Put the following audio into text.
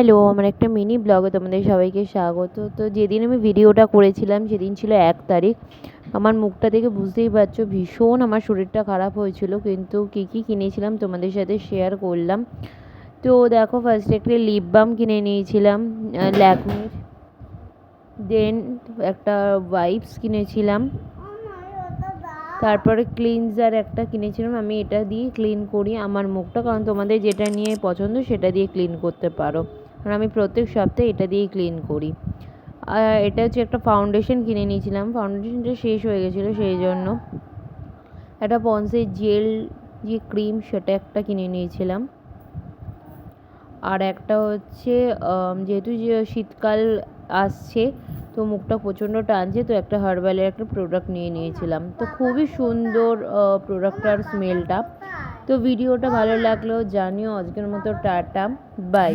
Hello, আমার একটা mini ব্লগে তোমাদের সবাইকে স্বাগত। তো যেদিন আমি ভিডিওটা করেছিলাম সেদিন ছিল 1 তারিখ। আমার মুখটা দেখে বুঝতেই পারছো ভীষণ আমার শরীরটা খারাপ হয়েছিল, কিন্তু কী কী কিনেছিলাম তোমাদের সাথে শেয়ার করলাম। তো দেখো, ফার্স্টে একটা লিপ বাম কিনে নিয়েছিলাম ল্যাকমির, দেন একটা ওয়াইপস কিনেছিলাম, তারপরে ক্লিনজার একটা কিনেছিলাম। আমি এটা দিয়ে ক্লিন করি আমার মুখটা, কারণ তোমাদের যেটা নিয়ে পছন্দ সেটা দিয়ে ক্লিন করতে পারো, কারণ আমি প্রত্যেক সপ্তাহে এটা দিয়েই ক্লিন করি। আর এটা হচ্ছে একটা ফাউন্ডেশন কিনে নিয়েছিলাম, ফাউন্ডেশনটা শেষ হয়ে গেছিলো সেই জন্য। একটা পন্সের জেল যে ক্রিম সেটা একটা কিনে নিয়েছিলাম। আর একটা হচ্ছে যেহেতু যে শীতকাল আসছে তো মুখটা প্রচণ্ড টানছে, তো একটা হার্বালের একটা প্রোডাক্ট নিয়ে নিয়েছিলাম। তো খুবই সুন্দর প্রোডাক্টটার স্মেলটা। তো ভিডিওটা ভালো লাগলেও জানিও। আজকের মতো টাটা, বাই।